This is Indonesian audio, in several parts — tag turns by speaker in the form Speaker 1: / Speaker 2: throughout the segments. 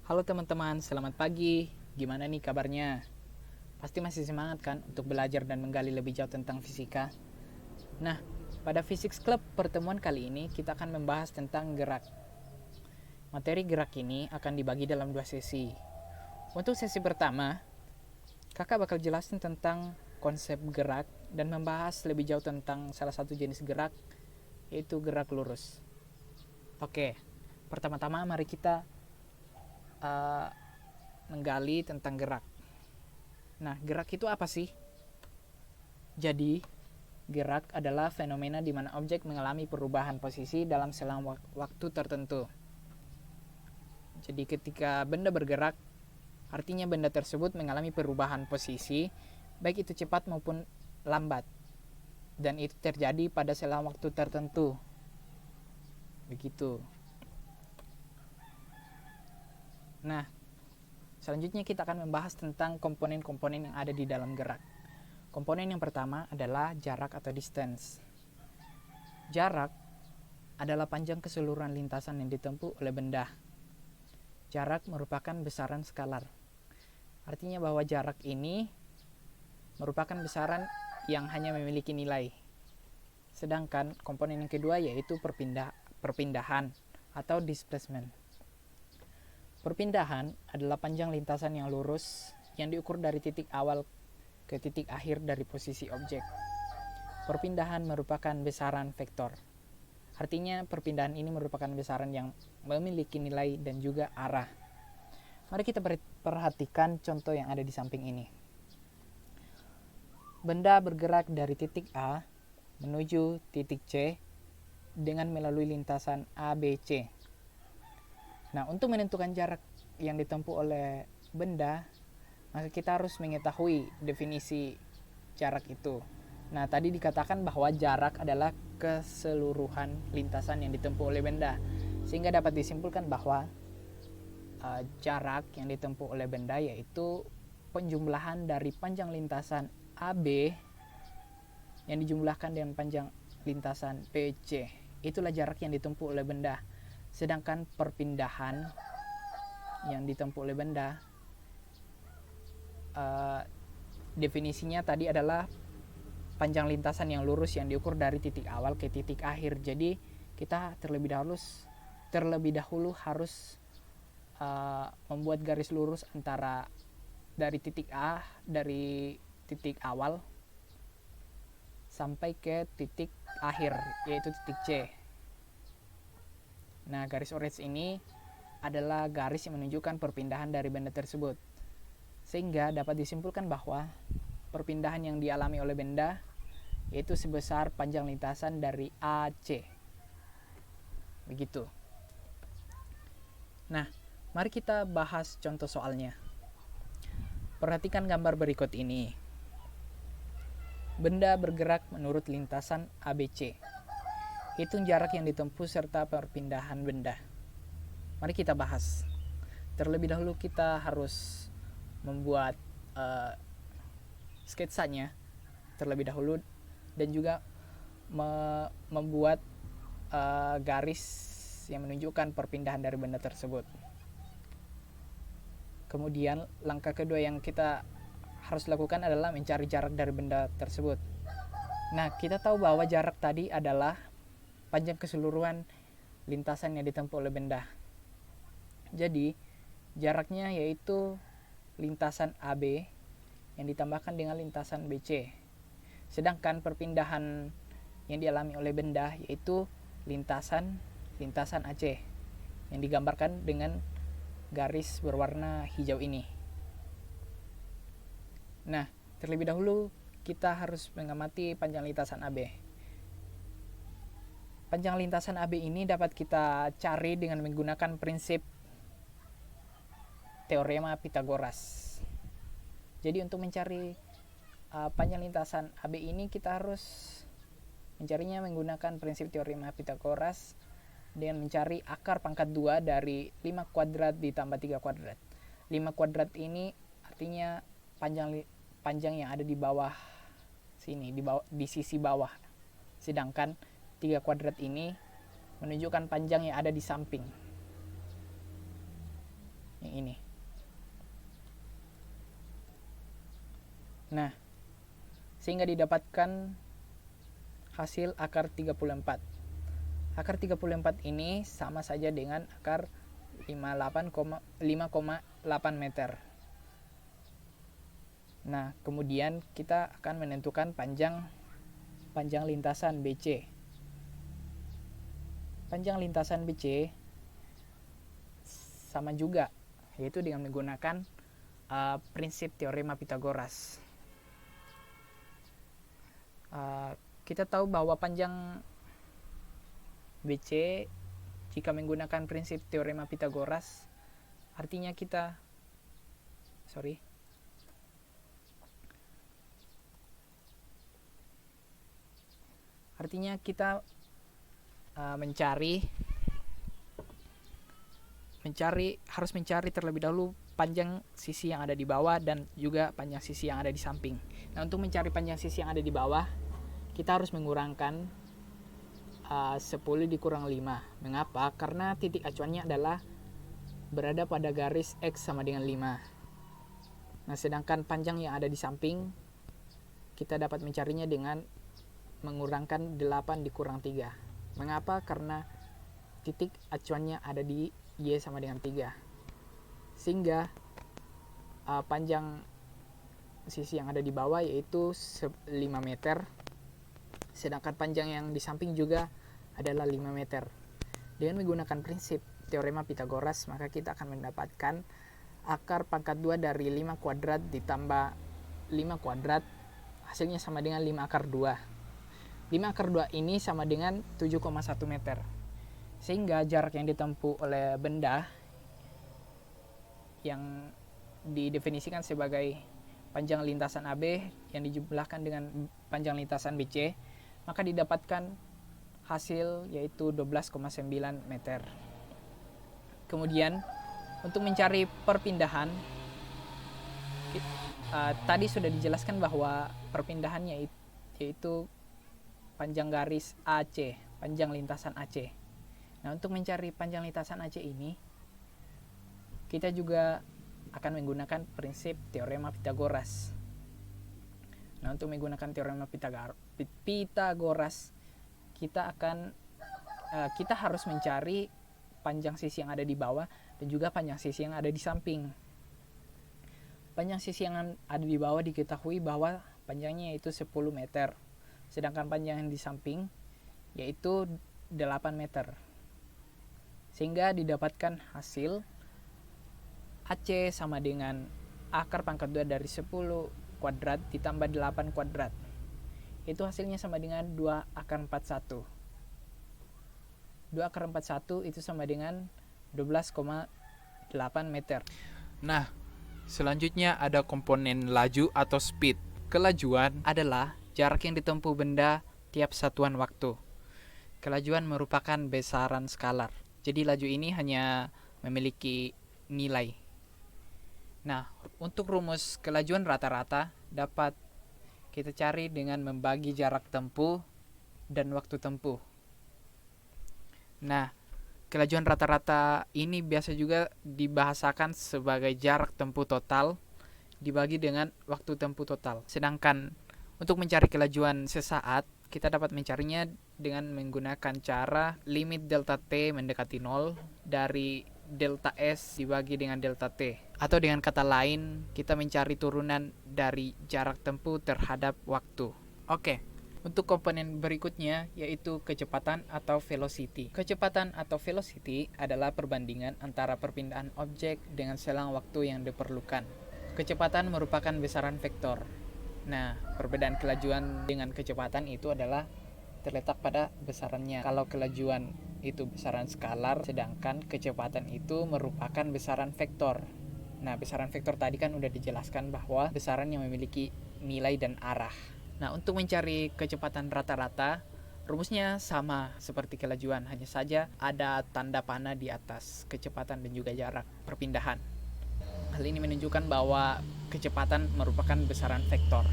Speaker 1: Halo teman-teman, selamat pagi. Gimana nih kabarnya? Pasti masih semangat kan untuk belajar dan menggali lebih jauh tentang fisika? Nah, pada Physics Club pertemuan kali ini kita akan membahas tentang gerak. Materi gerak ini akan dibagi dalam 2 sesi. Untuk sesi pertama, kakak bakal jelasin tentang konsep gerak dan membahas lebih jauh tentang salah satu jenis gerak, yaitu gerak lurus. Oke, pertama-tama mari kita uh, menggali tentang gerak. Nah, gerak itu apa sih? Jadi, gerak adalah fenomena di mana objek mengalami perubahan posisi dalam selang waktu tertentu. Jadi, ketika benda bergerak, artinya benda tersebut mengalami perubahan posisi, baik itu cepat maupun lambat. Dan itu terjadi pada selang waktu tertentu. Begitu. Nah, selanjutnya kita akan membahas tentang komponen-komponen yang ada di dalam gerak. Komponen yang pertama adalah jarak atau distance. Jarak adalah panjang keseluruhan lintasan yang ditempuh oleh benda. Jarak merupakan besaran skalar. Artinya bahwa jarak ini merupakan besaran yang hanya memiliki nilai. Sedangkan komponen yang kedua yaitu perpindahan atau displacement. Perpindahan adalah panjang lintasan yang lurus yang diukur dari titik awal ke titik akhir dari posisi objek. Perpindahan merupakan besaran vektor. Artinya perpindahan ini merupakan besaran yang memiliki nilai dan juga arah. Mari kita perhatikan contoh yang ada di samping ini. Benda bergerak dari titik A menuju titik C dengan melalui lintasan ABC. Nah, untuk menentukan jarak yang ditempuh oleh benda, maka kita harus mengetahui definisi jarak itu. Nah, tadi dikatakan bahwa jarak adalah keseluruhan lintasan yang ditempuh oleh benda, sehingga dapat disimpulkan bahwa jarak yang ditempuh oleh benda yaitu penjumlahan dari panjang lintasan AB yang dijumlahkan dengan panjang lintasan BC. Itulah jarak yang ditempuh oleh benda. Sedangkan perpindahan yang ditempuh oleh benda definisinya tadi adalah panjang lintasan yang lurus yang diukur dari titik awal ke titik akhir. Jadi kita terlebih dahulu harus membuat garis lurus antara dari titik A, dari titik awal sampai ke titik akhir, yaitu titik C. Nah, garis orange ini adalah garis yang menunjukkan perpindahan dari benda tersebut. Sehingga dapat disimpulkan bahwa perpindahan yang dialami oleh benda yaitu sebesar panjang lintasan dari AC. Begitu. Nah, mari kita bahas contoh soalnya. Perhatikan gambar berikut ini. Benda bergerak menurut lintasan ABC. Hitung jarak yang ditempuh serta perpindahan benda. Mari kita bahas. Terlebih dahulu kita harus membuat sketsanya terlebih dahulu dan juga membuat garis yang menunjukkan perpindahan dari benda tersebut. Kemudian langkah kedua yang kita harus lakukan adalah mencari jarak dari benda tersebut. Nah, kita tahu bahwa jarak tadi adalah panjang keseluruhan lintasan yang ditempuh oleh benda. Jadi, jaraknya yaitu lintasan AB yang ditambahkan dengan lintasan BC. Sedangkan perpindahan yang dialami oleh benda yaitu lintasan AC yang digambarkan dengan garis berwarna hijau ini. Nah, terlebih dahulu kita harus mengamati panjang lintasan AB. Panjang lintasan AB ini dapat kita cari dengan menggunakan prinsip teorema Pythagoras. Jadi untuk mencari panjang lintasan AB ini kita harus mencarinya menggunakan prinsip teorema Pythagoras dengan mencari akar pangkat 2 dari 5 kuadrat ditambah 3 kuadrat. 5 kuadrat ini artinya panjang yang ada di bawah sini, di sisi bawah. Sedangkan 3 kuadrat ini menunjukkan panjang yang ada di samping. Yang ini. Nah, sehingga didapatkan hasil akar 34. Akar 34 ini sama saja dengan akar 5,8 meter. Nah, kemudian kita akan menentukan panjang lintasan BC. Panjang lintasan BC sama juga, yaitu dengan menggunakan prinsip teorema Pythagoras. Kita tahu bahwa panjang BC jika menggunakan prinsip teorema Pythagoras artinya kita harus mencari terlebih dahulu panjang sisi yang ada di bawah dan juga panjang sisi yang ada di samping. Nah, untuk mencari panjang sisi yang ada di bawah, kita harus mengurangkan 10 dikurang 5. Mengapa? Karena titik acuannya adalah berada pada garis X sama dengan 5. Nah, sedangkan panjang yang ada di samping kita dapat mencarinya dengan mengurangkan 8 dikurang 3. Mengapa? Karena titik acuannya ada di Y sama dengan 3. Sehingga panjang sisi yang ada di bawah yaitu 5 meter. Sedangkan panjang yang di samping juga adalah 5 meter. Dengan menggunakan prinsip teorema Pythagoras, maka kita akan mendapatkan akar pangkat 2 dari 5 kuadrat ditambah 5 kuadrat, hasilnya sama dengan 5 akar 2. 5 akar 2 ini sama dengan 7,1 meter. Sehingga jarak yang ditempuh oleh benda yang didefinisikan sebagai panjang lintasan AB yang dijumlahkan dengan panjang lintasan BC, maka didapatkan hasil yaitu 12,9 meter. Kemudian untuk mencari perpindahan, tadi sudah dijelaskan bahwa perpindahannya yaitu panjang garis AC, panjang lintasan AC. Nah, untuk mencari panjang lintasan AC ini, kita juga akan menggunakan prinsip teorema Pythagoras. Nah, untuk menggunakan teorema Pythagoras, kita harus mencari panjang sisi yang ada di bawah dan juga panjang sisi yang ada di samping. Panjang sisi yang ada di bawah diketahui bahwa panjangnya yaitu 10 meter, sedangkan panjang yang di samping yaitu 8 meter. Sehingga didapatkan hasil AC sama dengan akar pangkat 2 dari 10 kuadrat ditambah 8 kuadrat. Itu hasilnya sama dengan 2 akar 41. 2 akar 41 itu sama dengan 12,8 meter.
Speaker 2: Nah, selanjutnya ada komponen laju atau speed. Kelajuan
Speaker 1: Adalah jarak yang ditempuh benda tiap satuan waktu. Kelajuan merupakan besaran skalar. Jadi laju ini hanya memiliki nilai. Nah, untuk rumus kelajuan rata-rata dapat kita cari dengan membagi jarak tempuh dan waktu tempuh. Nah, kelajuan rata-rata ini biasa juga dibahasakan sebagai jarak tempuh total dibagi dengan waktu tempuh total. Sedangkan untuk mencari kelajuan sesaat, kita dapat mencarinya dengan menggunakan cara limit delta T mendekati 0 dari delta S dibagi dengan delta T. Atau dengan kata lain, kita mencari turunan dari jarak tempuh terhadap waktu. Oke, untuk komponen berikutnya yaitu kecepatan atau velocity. Kecepatan atau velocity adalah perbandingan antara perpindahan objek dengan selang waktu yang diperlukan. Kecepatan merupakan besaran vektor. Nah, perbedaan kelajuan dengan kecepatan itu adalah terletak pada besarannya. Kalau kelajuan itu besaran skalar, sedangkan kecepatan itu merupakan besaran vektor. Nah, besaran vektor tadi kan udah dijelaskan bahwa besaran yang memiliki nilai dan arah. Nah, untuk mencari kecepatan rata-rata, rumusnya sama seperti kelajuan, hanya saja ada tanda panah di atas kecepatan dan juga jarak perpindahan. Hal ini menunjukkan bahwa kecepatan merupakan besaran vektor.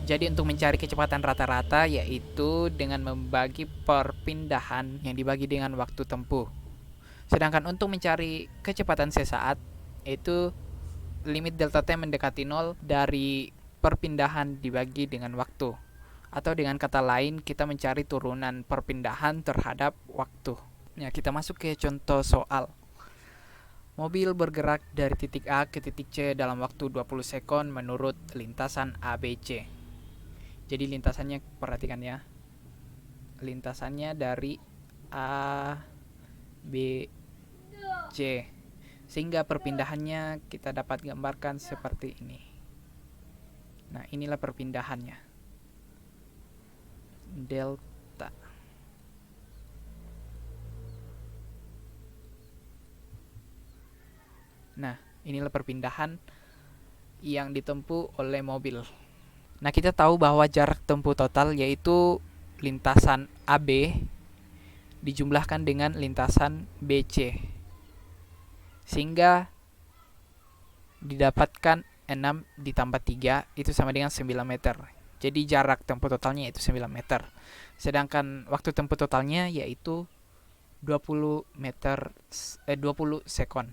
Speaker 1: Jadi untuk mencari kecepatan rata-rata yaitu dengan membagi perpindahan yang dibagi dengan waktu tempuh. Sedangkan untuk mencari kecepatan sesaat yaitu limit delta T mendekati 0 dari perpindahan dibagi dengan waktu. Atau dengan kata lain, kita mencari turunan perpindahan terhadap waktu. Ya, kita masuk ke contoh soal. Mobil bergerak dari titik A ke titik C dalam waktu 20 sekon menurut lintasan ABC. Jadi lintasannya, perhatikan ya. Lintasannya dari A, B, C. Sehingga perpindahannya kita dapat gambarkan seperti ini. Nah, inilah perpindahannya. Delta. Nah, inilah perpindahan yang ditempuh oleh mobil. Nah, kita tahu bahwa jarak tempuh total yaitu lintasan AB dijumlahkan dengan lintasan BC. Sehingga didapatkan 6 ditambah 3 itu sama dengan 9 meter. Jadi jarak tempuh totalnya yaitu 9 meter. Sedangkan waktu tempuh totalnya yaitu 20 sekon.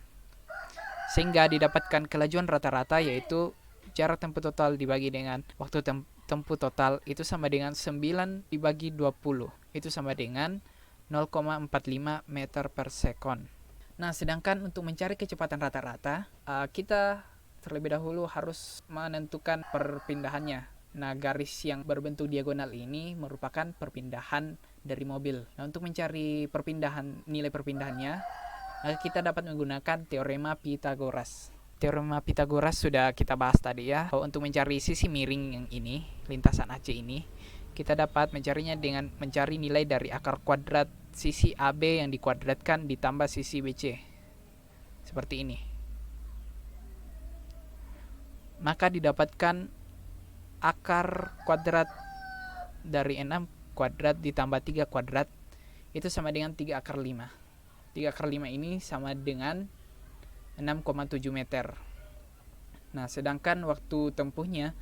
Speaker 1: Sehingga didapatkan kelajuan rata-rata yaitu jarak tempuh total dibagi dengan waktu tempuh total itu sama dengan 9 dibagi 20. Itu sama dengan 0,45 meter per sekon. Nah, sedangkan untuk mencari kecepatan rata-rata, kita terlebih dahulu harus menentukan perpindahannya. Nah, garis yang berbentuk diagonal ini merupakan perpindahan dari mobil. Nah, untuk mencari nilai perpindahannya, kita dapat menggunakan teorema Pythagoras. Teorema Pythagoras sudah kita bahas tadi ya. Untuk mencari sisi miring yang ini, lintasan AC ini, kita dapat mencarinya dengan mencari nilai dari akar kuadrat sisi AB yang dikuadratkan ditambah sisi BC. Seperti ini. Maka didapatkan akar kuadrat dari 6 kuadrat ditambah 3 kuadrat itu sama dengan 3 akar 5. 3 akar 5 ini sama dengan 6,7 meter. Nah, sedangkan waktu tempuhnya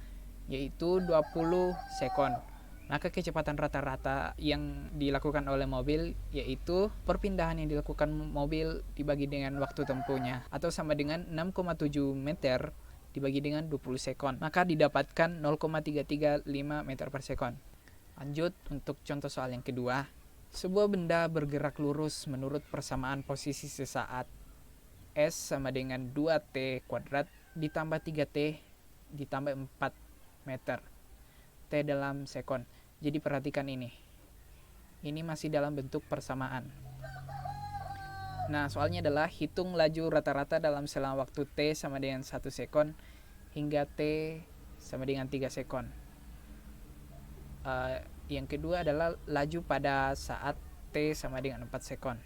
Speaker 1: yaitu 20 sekon. Maka kecepatan rata-rata yang dilakukan oleh mobil yaitu perpindahan yang dilakukan mobil dibagi dengan waktu tempuhnya atau sama dengan 6,7 meter dibagi dengan 20 sekon. Maka didapatkan 0,335 meter per sekon. Lanjut untuk contoh soal yang kedua. Sebuah benda bergerak lurus menurut persamaan posisi sesaat. S sama dengan 2T kuadrat ditambah 3T ditambah 4 meter. T dalam sekon. Jadi perhatikan ini. Ini masih dalam bentuk persamaan. Nah, soalnya adalah hitung laju rata-rata dalam selang waktu T sama dengan 1 sekon hingga T sama dengan 3 sekon. Yang kedua adalah laju pada saat T sama dengan 4 sekon.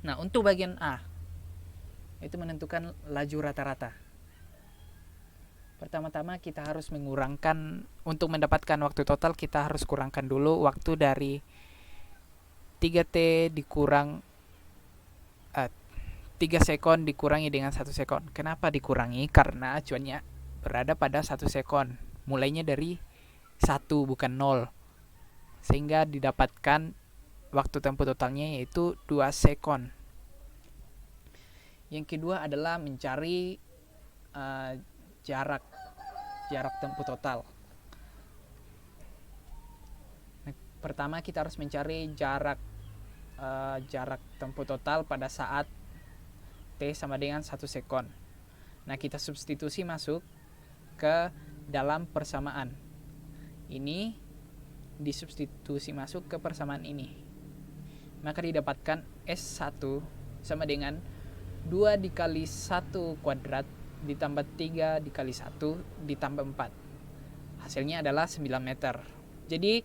Speaker 1: Nah, untuk bagian A itu menentukan laju rata-rata. Pertama-tama kita harus mengurangkan, untuk mendapatkan waktu total kita harus kurangkan dulu waktu dari 3T dikurang 3 sekon dikurangi dengan 1 sekon. Kenapa dikurangi? Karena acuannya berada pada 1 sekon. Mulainya dari 1 bukan 0. Sehingga didapatkan waktu tempuh totalnya yaitu 2 sekon. Yang kedua adalah mencari jarak tempuh total. Nah, pertama kita harus mencari jarak tempuh total pada saat T sama dengan 1 sekon. Nah, kita substitusi masuk ke dalam persamaan. Ini disubstitusi masuk ke persamaan ini. Maka didapatkan S1 sama dengan 2 dikali 1 kuadrat ditambah 3 dikali 1 ditambah 4. Hasilnya adalah 9 meter. Jadi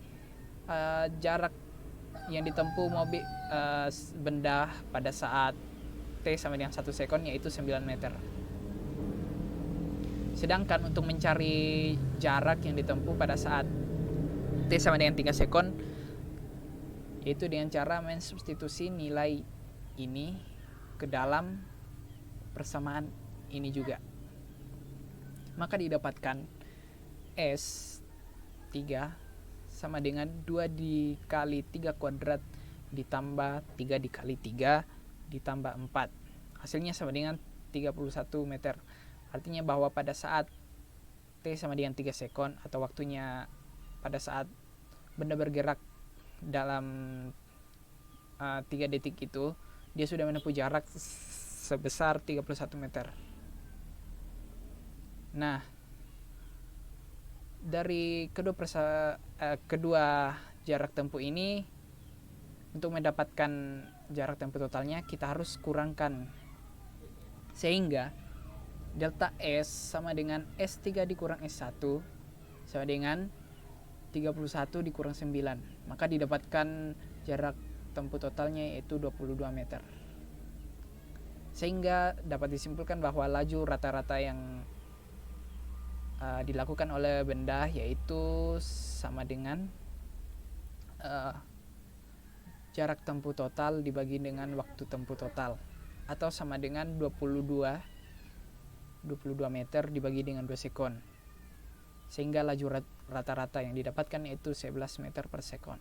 Speaker 1: jarak yang ditempuh mobil benda pada saat T sama dengan 1 sekon yaitu 9 meter. Sedangkan untuk mencari jarak yang ditempuh pada saat T sama dengan 3 sekon yaitu dengan cara mensubstitusi nilai ini ke dalam persamaan ini juga. Maka didapatkan S3 sama dengan 2 dikali 3 kuadrat ditambah 3 dikali 3 ditambah 4. Hasilnya sama dengan 31 meter. Artinya bahwa pada saat T sama dengan 3 sekon atau waktunya pada saat benda bergerak dalam 3 detik itu, dia sudah menempuh jarak sebesar 31 meter. Nah, dari kedua jarak tempuh ini, untuk mendapatkan jarak tempuh totalnya kita harus kurangkan, sehingga delta S sama dengan S3 dikurang S1 sama dengan 31 dikurang 9, maka didapatkan jarak tempuh totalnya yaitu 22 meter. Sehingga dapat disimpulkan bahwa laju rata-rata yang dilakukan oleh benda yaitu sama dengan jarak tempuh total dibagi dengan waktu tempuh total, atau sama dengan 22 meter dibagi dengan 2 sekon, sehingga laju rata-rata yang didapatkan yaitu 11 meter per sekon.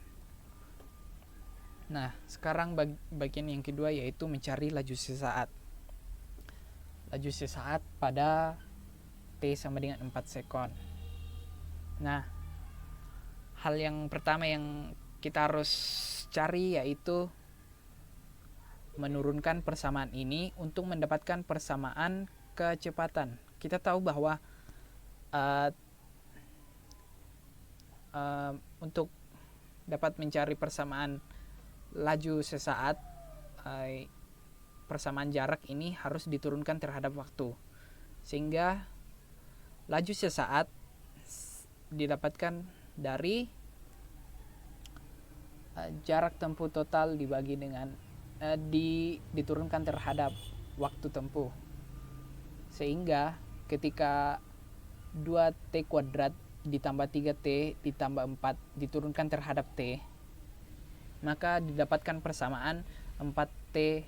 Speaker 1: Nah, sekarang bagian yang kedua yaitu mencari laju sesaat. Laju sesaat pada T sama dengan 4 sekon. Nah, hal yang pertama yang kita harus cari yaitu menurunkan persamaan ini untuk mendapatkan persamaan kecepatan. Kita tahu bahwa untuk dapat mencari persamaan laju sesaat, persamaan jarak ini harus diturunkan terhadap waktu, sehingga laju sesaat didapatkan dari jarak tempuh total dibagi dengan diturunkan terhadap waktu tempuh, sehingga ketika 2T kuadrat ditambah 3T ditambah 4 diturunkan terhadap T, maka didapatkan persamaan 4T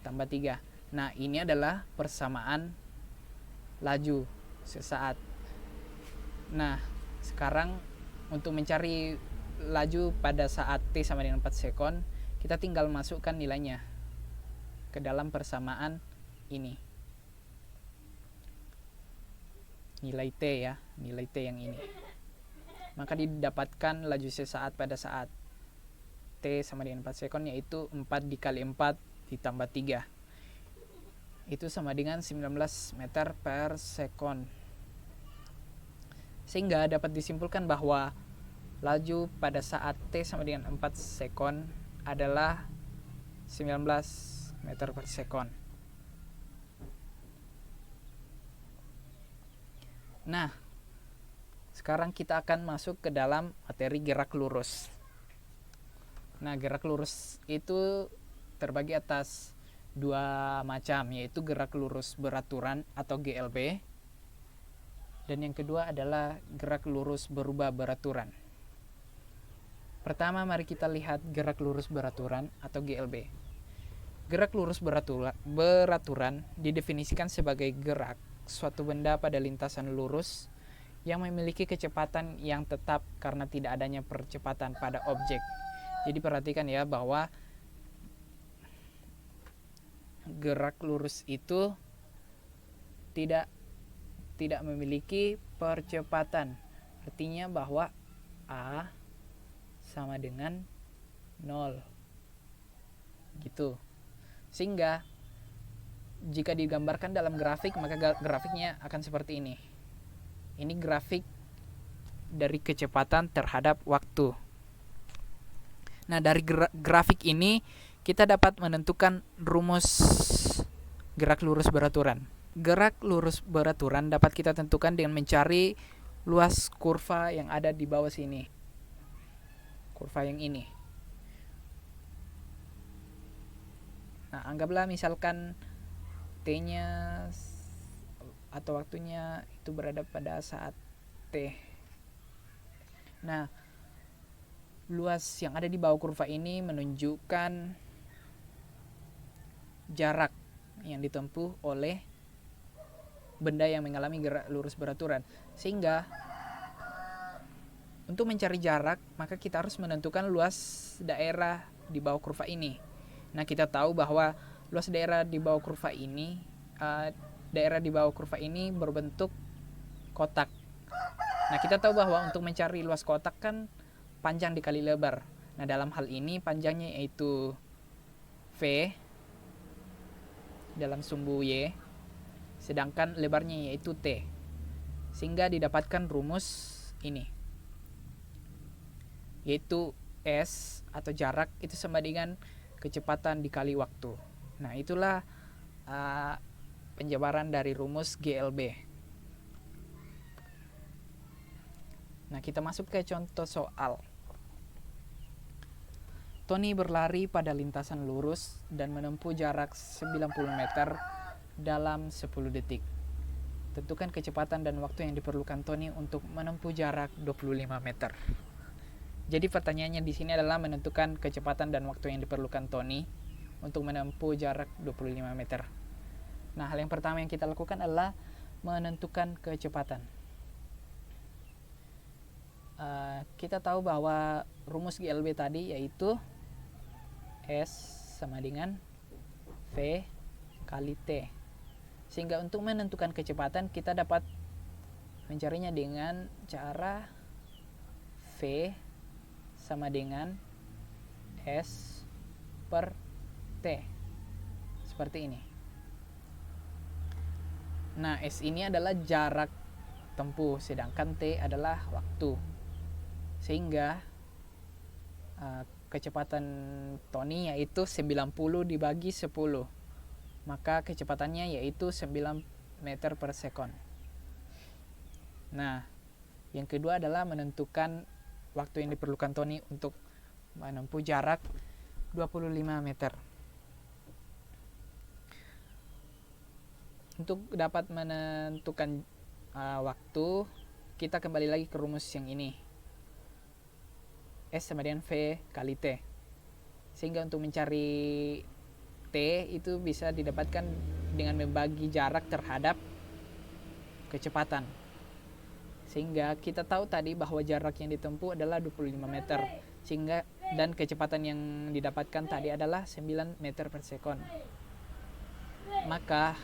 Speaker 1: tambah 3. Nah, ini adalah persamaan laju sesaat. Nah, sekarang untuk mencari laju pada saat T sama dengan 4 sekon, kita tinggal masukkan nilainya ke dalam persamaan ini. Nilai T ya, nilai T yang ini. Maka didapatkan laju sesaat pada saat T sama dengan 4 sekon yaitu 4 dikali 4 ditambah 3. Itu sama dengan 19 meter per sekon. Sehingga dapat disimpulkan bahwa laju pada saat T sama dengan 4 sekon adalah 19 meter per sekon. Nah, sekarang kita akan masuk ke dalam materi gerak lurus. Nah, gerak lurus itu terbagi atas dua macam, yaitu gerak lurus beraturan atau GLB, dan yang kedua adalah gerak lurus berubah beraturan. Pertama, mari kita lihat gerak lurus beraturan atau GLB. Gerak lurus beraturan didefinisikan sebagai gerak suatu benda pada lintasan lurus yang memiliki kecepatan yang tetap karena tidak adanya percepatan pada objek. Jadi perhatikan ya bahwa gerak lurus itu tidak memiliki percepatan. Artinya bahwa A sama dengan 0. Gitu. Sehingga jika digambarkan dalam grafik, maka grafiknya akan seperti ini. Ini grafik dari kecepatan terhadap waktu. Nah, dari grafik ini kita dapat menentukan rumus gerak lurus beraturan. Gerak lurus beraturan dapat kita tentukan dengan mencari luas kurva yang ada di bawah sini. Kurva yang ini. Nah, anggaplah misalkan T-nya atau waktunya itu berada pada saat T. Nah, luas yang ada di bawah kurva ini menunjukkan jarak yang ditempuh oleh benda yang mengalami gerak lurus beraturan. Sehingga untuk mencari jarak, maka kita harus menentukan luas daerah di bawah kurva ini. Nah, kita tahu bahwa luas daerah di bawah kurva ini daerah di bawah kurva ini berbentuk kotak. Nah, kita tahu bahwa untuk mencari luas kotak kan panjang dikali lebar. Nah, dalam hal ini panjangnya yaitu V dalam sumbu Y, sedangkan lebarnya yaitu T. Sehingga didapatkan rumus ini, yaitu S atau jarak itu sama dengan kecepatan dikali waktu. Nah, itulah penjabaran dari rumus GLB. Nah, kita masuk ke contoh soal. Tony berlari pada lintasan lurus dan menempuh jarak 90 meter dalam 10 detik. Tentukan kecepatan dan waktu yang diperlukan Tony untuk menempuh jarak 25 meter. Jadi pertanyaannya di sini adalah menentukan kecepatan dan waktu yang diperlukan Tony untuk menempuh jarak 25 meter. Nah, hal yang pertama yang kita lakukan adalah menentukan kecepatan. Kita tahu bahwa rumus GLB tadi yaitu S sama dengan V kali T. Sehingga untuk menentukan kecepatan kita dapat mencarinya dengan cara V sama dengan S per T. Seperti ini. Nah, S ini adalah jarak tempuh, sedangkan T adalah waktu. Sehingga kecepatan Tony yaitu 90 dibagi 10. Maka kecepatannya yaitu 9 meter per sekon. Nah, yang kedua adalah menentukan waktu yang diperlukan Tony untuk menempuh jarak 25 meter. Untuk dapat menentukan waktu, kita kembali lagi ke rumus yang ini. S sama dengan V kali T. Sehingga untuk mencari T itu bisa didapatkan dengan membagi jarak terhadap kecepatan. Sehingga kita tahu tadi bahwa jarak yang ditempuh adalah 25 meter. Sehingga dan kecepatan yang didapatkan tadi adalah 9 meter per sekon. Maka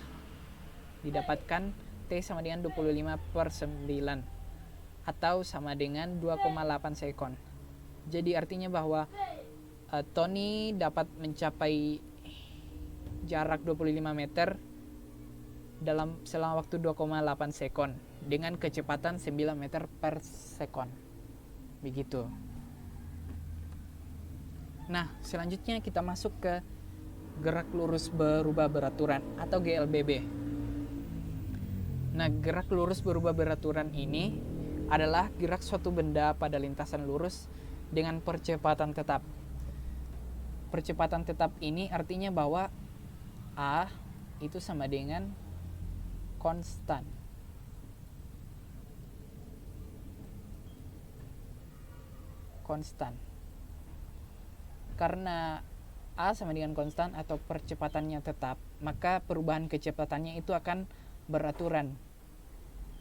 Speaker 1: didapatkan T sama dengan 25 per 9 atau sama dengan 2,8 sekon. Jadi artinya bahwa Tony dapat mencapai jarak 25 meter selama waktu 2,8 sekon dengan kecepatan 9 meter per sekon. Begitu. Nah, selanjutnya kita masuk ke gerak lurus berubah beraturan atau GLBB. Nah, gerak lurus berubah beraturan ini adalah gerak suatu benda pada lintasan lurus dengan percepatan tetap. Percepatan tetap ini artinya bahwa A itu sama dengan konstan. Konstan. Karena A sama dengan konstan atau percepatannya tetap, maka perubahan kecepatannya itu akan beraturan.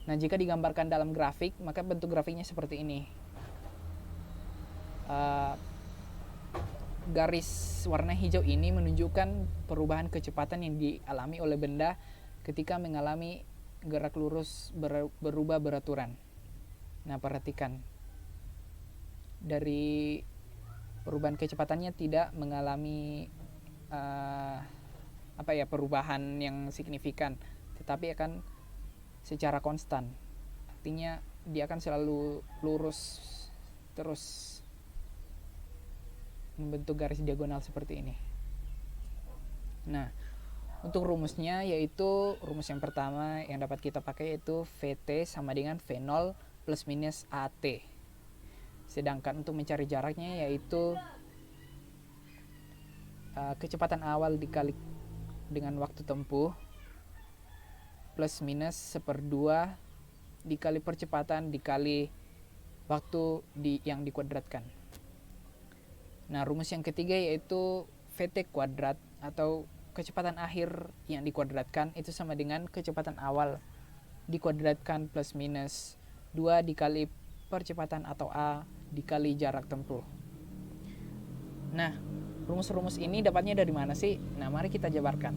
Speaker 1: Nah, jika digambarkan dalam grafik, maka bentuk grafiknya seperti ini. Garis warna hijau ini menunjukkan perubahan kecepatan yang dialami oleh benda ketika mengalami gerak lurus berubah beraturan. Nah, perhatikan. Dari perubahan kecepatannya tidak mengalami perubahan yang signifikan, tetapi akan secara konstan. Artinya dia akan selalu lurus terus membentuk garis diagonal seperti ini. Nah, untuk rumusnya yaitu rumus yang pertama yang dapat kita pakai yaitu VT sama dengan V0 plus minus AT. Sedangkan untuk mencari jaraknya yaitu kecepatan awal dikali dengan waktu tempuh plus minus 1/2 dikali percepatan dikali waktu yang dikuadratkan. Nah, rumus yang ketiga yaitu VT kuadrat atau kecepatan akhir yang dikuadratkan itu sama dengan kecepatan awal dikuadratkan plus minus 2 dikali percepatan atau A dikali jarak tempuh. Nah, rumus-rumus ini dapatnya dari mana sih? Nah, mari kita jabarkan.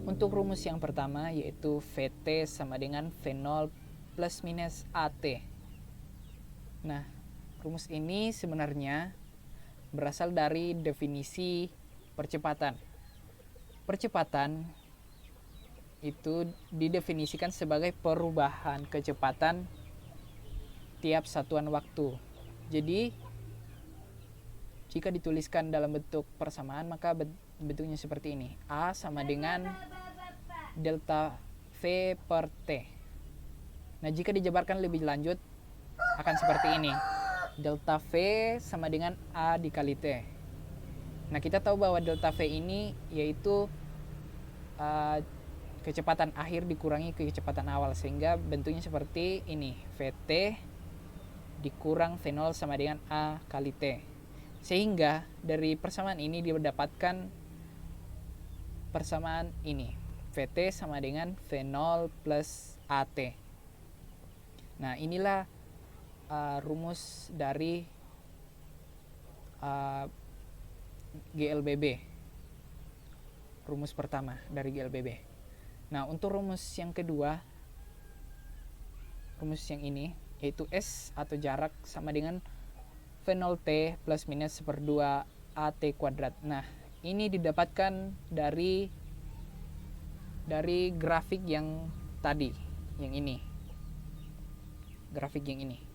Speaker 1: Untuk rumus yang pertama yaitu VT sama dengan V0 plus minus AT. Nah, rumus ini sebenarnya berasal dari definisi percepatan. Percepatan itu didefinisikan sebagai perubahan kecepatan tiap satuan waktu. Jadi, jika dituliskan dalam bentuk persamaan maka bentuknya seperti ini. A sama dengan delta V per T. Nah, jika dijabarkan lebih lanjut akan seperti ini. Delta V sama dengan A dikali T. Nah, kita tahu bahwa delta V ini yaitu kecepatan akhir dikurangi kecepatan awal, sehingga bentuknya seperti ini. VT dikurang V0 sama dengan A kali T. Sehingga dari persamaan ini didapatkan persamaan ini. VT sama dengan V0 plus AT. Nah, inilah rumus dari GLBB. Rumus pertama dari GLBB. Nah, untuk rumus yang kedua, rumus yang ini, yaitu S atau jarak sama dengan V0T plus minus 1/2 AT kuadrat. Nah, ini didapatkan dari grafik yang tadi, yang ini. Grafik yang ini.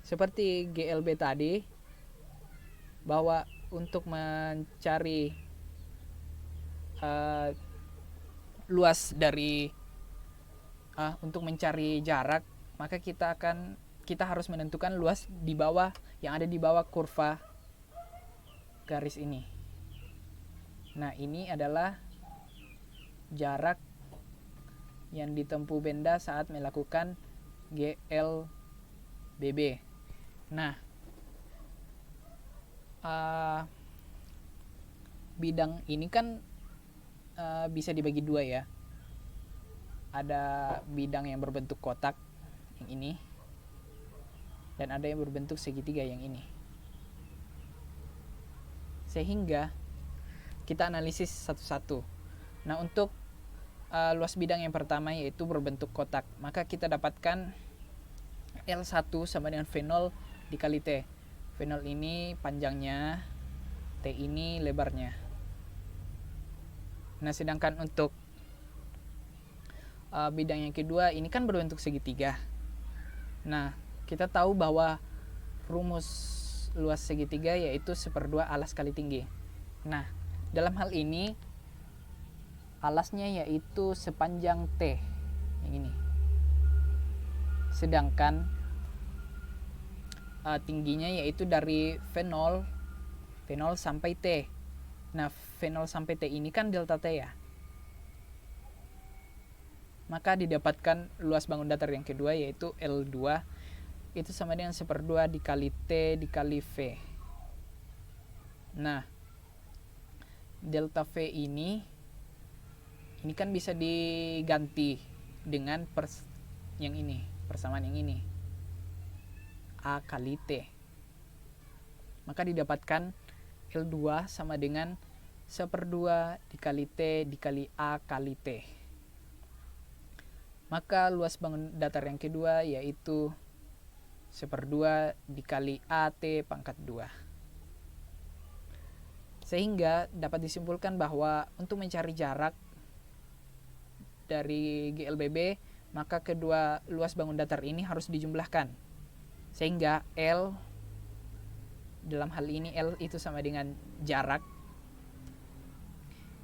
Speaker 1: Seperti GLB tadi, bahwa untuk mencari luas dari untuk mencari jarak, maka kita harus menentukan luas di bawah, yang ada di bawah kurva garis ini. Nah, ini adalah jarak yang ditempuh benda saat melakukan GLBB. Nah, bidang ini kan bisa dibagi dua ya. Ada bidang yang berbentuk kotak yang ini, dan ada yang berbentuk segitiga yang ini. Sehingga kita analisis satu-satu. Nah, untuk luas bidang yang pertama yaitu berbentuk kotak, maka kita dapatkan L1 sama dengan V0 dikali T. V0 ini panjangnya, T ini lebarnya. Nah, sedangkan untuk bidang yang kedua ini kan berbentuk segitiga. Nah, kita tahu bahwa rumus luas segitiga yaitu 1/2 alas kali tinggi. Nah, dalam hal ini alasnya yaitu sepanjang T yang ini, sedangkan tingginya yaitu dari V0 sampai T. Nah, V0 sampai T ini kan delta T ya, maka didapatkan luas bangun datar yang kedua yaitu L2 itu sama dengan 1/2 dikali T dikali V. Nah, delta V ini kan bisa diganti dengan yang ini, persamaan yang ini, A kali T. Maka didapatkan L2 sama dengan 1/2 dikali T dikali A kali T. Maka luas bangun datar yang kedua yaitu 1/2 dikali AT pangkat 2. Sehingga dapat disimpulkan bahwa untuk mencari jarak dari GLBB, maka kedua luas bangun datar ini harus dijumlahkan. Sehingga L, dalam hal ini L itu sama dengan jarak,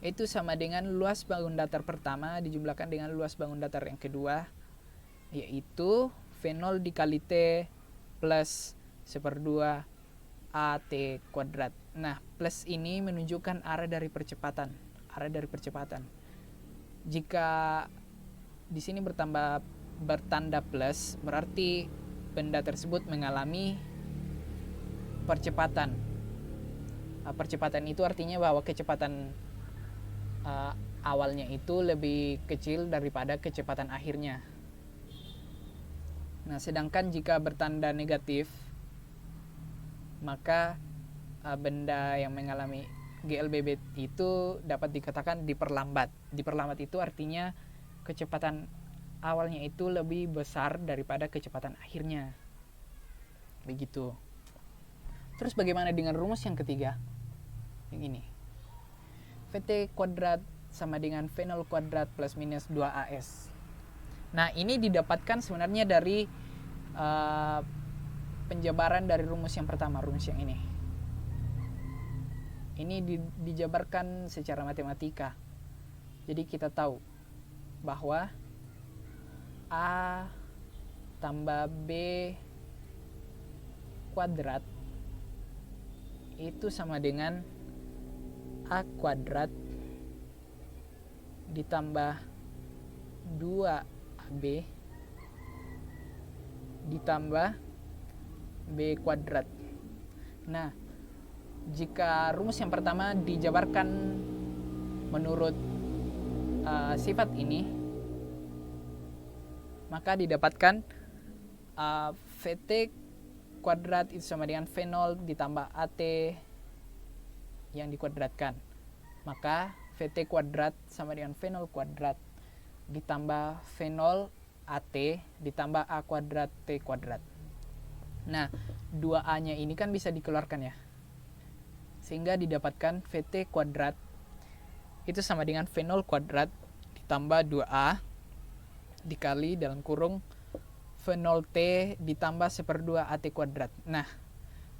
Speaker 1: itu sama dengan luas bangun datar pertama dijumlahkan dengan luas bangun datar yang kedua, yaitu V0 dikali T plus 1/2 AT kuadrat. Nah, plus ini menunjukkan arah dari percepatan. Jika di sini bertanda plus, berarti benda tersebut mengalami percepatan. Percepatan itu artinya bahwa kecepatan awalnya itu lebih kecil daripada kecepatan akhirnya. Nah, sedangkan jika bertanda negatif, maka benda yang mengalami GLBB itu dapat dikatakan diperlambat. Diperlambat itu artinya kecepatan awalnya itu lebih besar daripada kecepatan akhirnya. Begitu. Terus bagaimana dengan rumus yang ketiga? Yang ini. VT kuadrat sama dengan V nol kuadrat plus minus 2AS. Nah, ini didapatkan sebenarnya dari penjabaran dari rumus yang pertama, rumus yang ini. Ini dijabarkan secara matematika. Jadi kita tahu bahwa A tambah B kuadrat itu sama dengan A kuadrat ditambah 2AB ditambah B kuadrat. Nah, jika rumus yang pertama dijabarkan menurut sifat ini, maka didapatkan VT kuadrat itu sama dengan V0 ditambah AT yang dikuadratkan. Maka VT kuadrat sama dengan V0 kuadrat ditambah V0 AT ditambah A kuadrat T kuadrat. Nah, 2A-nya ini kan bisa dikeluarkan ya. Sehingga didapatkan VT kuadrat itu sama dengan V0 kuadrat ditambah 2A dikali dalam kurung V0T ditambah 1/2 AT kuadrat. Nah,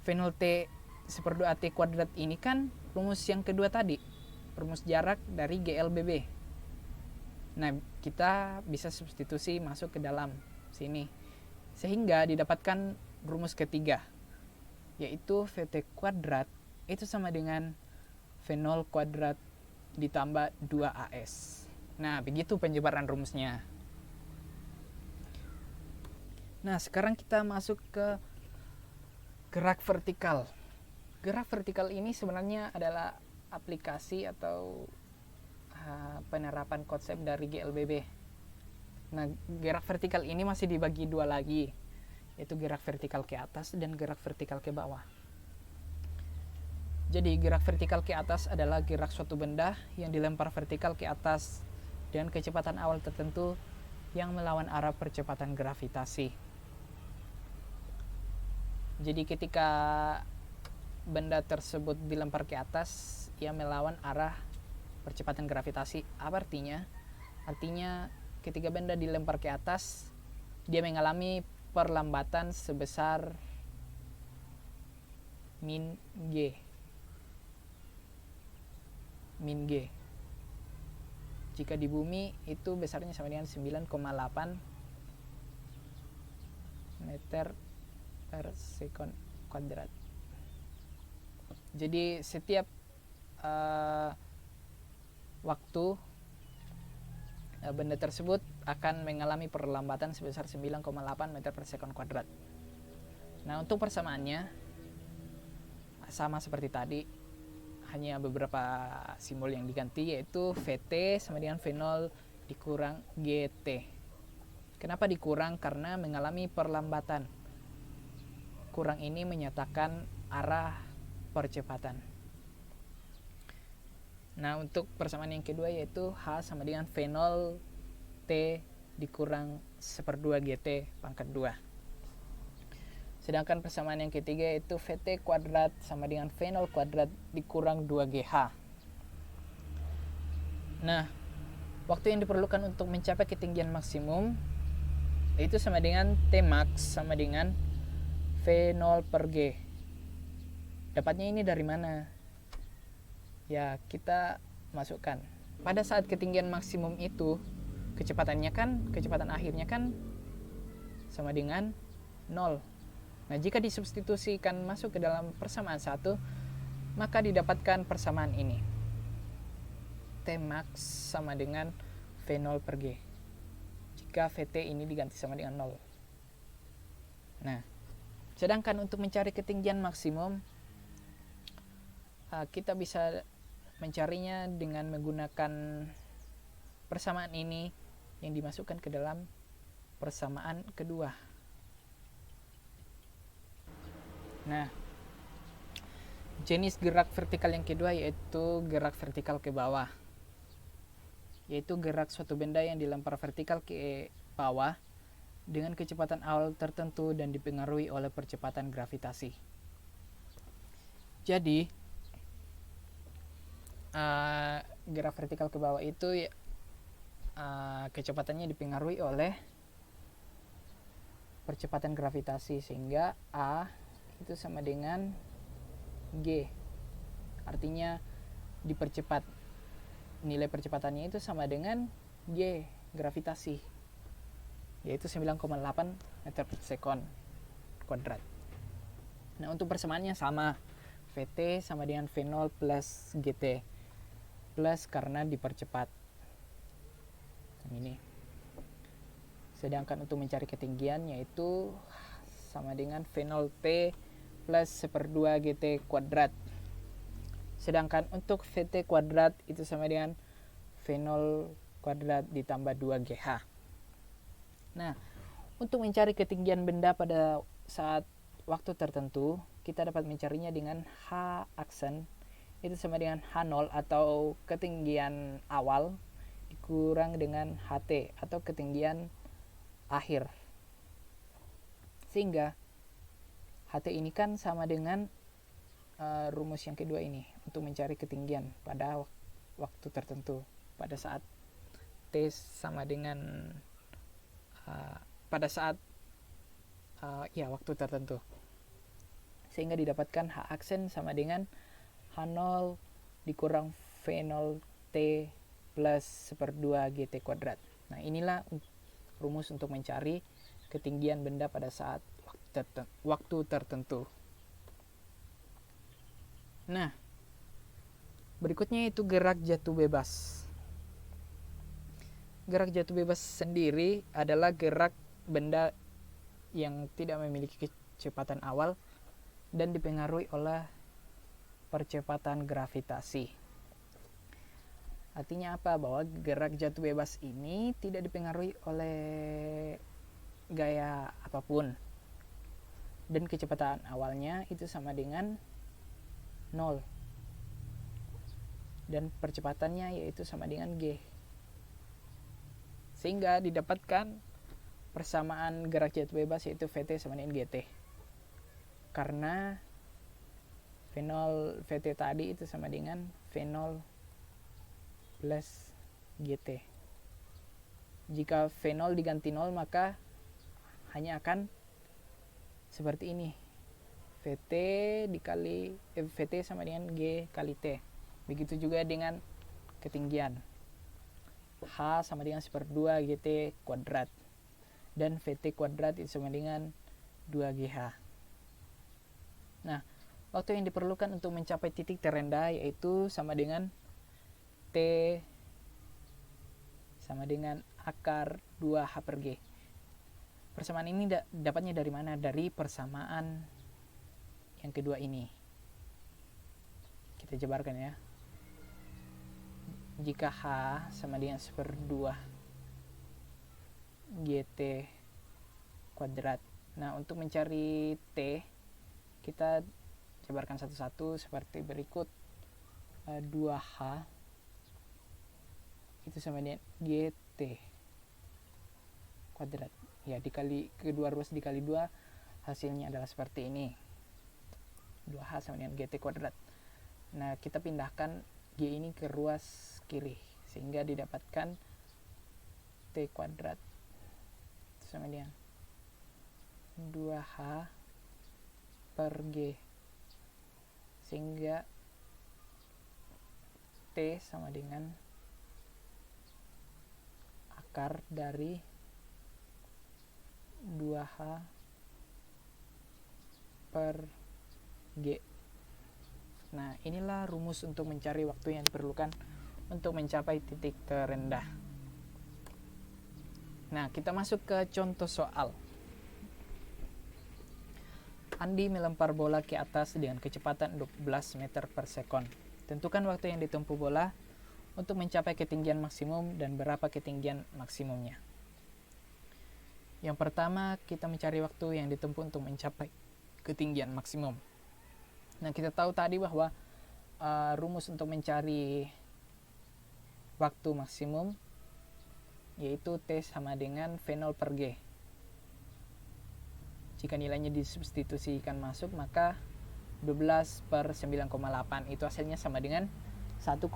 Speaker 1: V0T 1/2 AT kuadrat ini kan rumus yang kedua tadi, rumus jarak dari GLBB. Nah, kita bisa substitusi masuk ke dalam sini. Sehingga didapatkan rumus ketiga, yaitu VT kuadrat itu sama dengan V0 kuadrat ditambah 2AS. Nah, begitu penjabaran rumusnya. Nah, sekarang kita masuk ke gerak vertikal. Gerak vertikal ini sebenarnya adalah aplikasi atau penerapan konsep dari GLBB. Nah, gerak vertikal ini masih dibagi dua lagi, yaitu gerak vertikal ke atas dan gerak vertikal ke bawah. Jadi, gerak vertikal ke atas adalah gerak suatu benda yang dilempar vertikal ke atas dengan kecepatan awal tertentu yang melawan arah percepatan gravitasi. Jadi, ketika benda tersebut dilempar ke atas, ia melawan arah percepatan gravitasi. Apa artinya? Artinya ketika benda dilempar ke atas, dia mengalami perlambatan sebesar min G. Jika di bumi itu besarnya sama dengan 9,8 meter per sekon kuadrat. Jadi setiap waktu benda tersebut akan mengalami perlambatan sebesar 9,8 meter per sekon kuadrat. Nah, untuk persamaannya sama seperti tadi, hanya beberapa simbol yang diganti, yaitu VT sama dengan V0 dikurang GT. Kenapa dikurang? Karena mengalami perlambatan. Kurang ini menyatakan arah percepatan. Nah, untuk persamaan yang kedua yaitu H sama dengan V0 T dikurang 1/2 GT pangkat 2. Sedangkan persamaan yang ketiga yaitu VT kuadrat sama dengan V0 kuadrat dikurang 2GH. Nah, waktu yang diperlukan untuk mencapai ketinggian maksimum itu sama dengan T max sama dengan V0 per G. Dapatnya ini dari mana? Ya, kita masukkan. Pada saat ketinggian maksimum itu, kecepatan akhirnya kan sama dengan 0. Nah, jika disubstitusikan masuk ke dalam persamaan 1, maka didapatkan persamaan ini. T max sama dengan V0 per G. Jika VT ini diganti sama dengan 0. Nah, sedangkan untuk mencari ketinggian maksimum, kita bisa mencarinya dengan menggunakan persamaan ini yang dimasukkan ke dalam persamaan kedua. Nah, jenis gerak vertikal yang kedua yaitu gerak vertikal ke bawah, yaitu gerak suatu benda yang dilempar vertikal ke bawah dengan kecepatan awal tertentu dan dipengaruhi oleh percepatan gravitasi. Jadi gerak vertikal ke bawah itu kecepatannya dipengaruhi oleh percepatan gravitasi, sehingga A itu sama dengan G, artinya dipercepat, nilai percepatannya itu sama dengan G gravitasi, yaitu 9,8 meter per sekon kuadrat. Nah, untuk persamaannya sama, Vt sama dengan V0 plus Gt, plus karena dipercepat ini. Sedangkan untuk mencari ketinggian yaitu sama dengan V0t plus 1/2 Gt kuadrat. Sedangkan untuk Vt kuadrat itu sama dengan V0 kuadrat ditambah 2GH. Nah, untuk mencari ketinggian benda pada saat waktu tertentu, kita dapat mencarinya dengan H aksen itu sama dengan H0 atau ketinggian awal dikurang dengan HT atau ketinggian akhir. Sehingga HT ini kan sama dengan rumus yang kedua ini untuk mencari ketinggian pada waktu tertentu pada saat T sama dengan pada saat waktu tertentu, sehingga didapatkan H aksen sama dengan H0 dikurang V0t plus 1/2 Gt kuadrat. Nah, inilah rumus untuk mencari ketinggian benda pada saat waktu tertentu. Nah, berikutnya itu gerak jatuh bebas. Gerak jatuh bebas sendiri adalah gerak benda yang tidak memiliki kecepatan awal dan dipengaruhi oleh percepatan gravitasi. Artinya apa? Bahwa gerak jatuh bebas ini tidak dipengaruhi oleh gaya apapun, dan kecepatan awalnya itu sama dengan 0, dan percepatannya yaitu sama dengan G, sehingga didapatkan persamaan gerak jatuh bebas yaitu Vt sama dengan Gt, karena V0 Vt tadi itu sama dengan V0 plus Gt. Jika V0 diganti 0 maka hanya akan seperti ini, Vt sama dengan G kali T. Begitu juga dengan ketinggian, H sama dengan 1/2 Gt kuadrat, dan Vt kuadrat itu sama dengan 2GH. Nah, waktu yang diperlukan untuk mencapai titik terendah yaitu sama dengan T sama dengan akar 2H per G. Persamaan ini dapatnya dari mana? Dari persamaan yang kedua ini. Kita jabarkan ya. Jika H sama dengan 1/2 Gt kuadrat. Nah, untuk mencari T, kita jabarkan satu-satu seperti berikut. 2H itu sama dengan Gt kuadrat. Ya, dikali kedua ruas dikali 2, hasilnya adalah seperti ini. 2H sama dengan Gt kuadrat. Nah, kita pindahkan G ini ke ruas kiri sehingga didapatkan T kuadrat sama dengan 2H per G, sehingga T sama dengan akar dari 2H per G. Nah, inilah rumus untuk mencari waktu yang diperlukan untuk mencapai titik terendah. Nah, kita masuk ke contoh soal. Andi melempar bola ke atas dengan kecepatan 12 meter per sekon. Tentukan waktu yang ditempuh bola untuk mencapai ketinggian maksimum dan berapa ketinggian maksimumnya. Yang pertama, kita mencari waktu yang ditempuh untuk mencapai ketinggian maksimum. Nah, kita tahu tadi bahwa rumus untuk mencari waktu maksimum yaitu T sama dengan V0 per G. Jika nilainya disubstitusikan masuk, maka 12 per 9,8 itu hasilnya sama dengan 1,2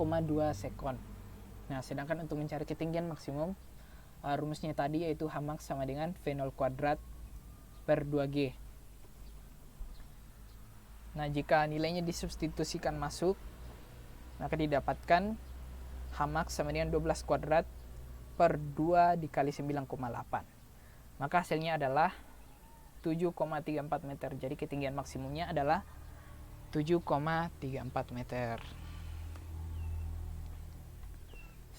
Speaker 1: sekon. Nah, sedangkan untuk mencari ketinggian maksimum, rumusnya tadi yaitu Hmax sama dengan V0 kuadrat per 2G. Nah, jika nilainya disubstitusikan masuk, maka didapatkan Hmax sama dengan 12 kuadrat per 2 dikali 9,8. Maka hasilnya adalah 7,34 meter. Jadi ketinggian maksimumnya adalah 7,34 meter.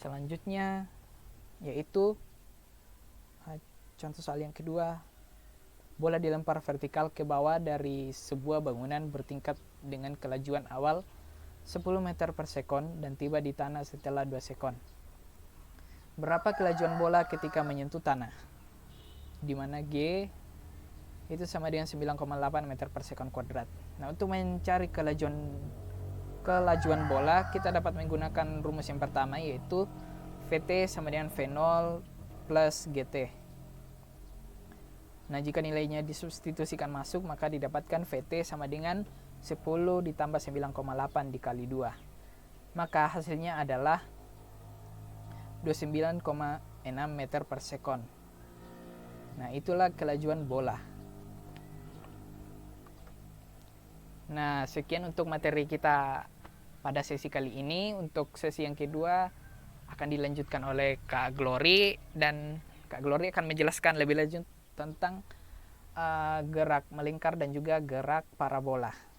Speaker 1: Selanjutnya yaitu contoh soal yang kedua. Bola dilempar vertikal ke bawah dari sebuah bangunan bertingkat dengan kelajuan awal 10 meter per sekon dan tiba di tanah setelah 2 sekon. Berapa kelajuan bola ketika menyentuh tanah? Di mana G itu sama dengan 9,8 meter per sekon kuadrat. Nah, untuk mencari kelajuan bola, kita dapat menggunakan rumus yang pertama yaitu Vt sama dengan V0 plus Gt. Nah, jika nilainya disubstitusikan masuk, maka didapatkan Vt sama dengan 10 ditambah 9,8 dikali 2. Maka hasilnya adalah 29,6 meter per sekon. Nah, itulah kelajuan bola. Nah, sekian untuk materi kita pada sesi kali ini. Untuk sesi yang kedua akan dilanjutkan oleh Kak Glory, dan Kak Glory akan menjelaskan lebih lanjut tentang gerak melingkar dan juga gerak parabola.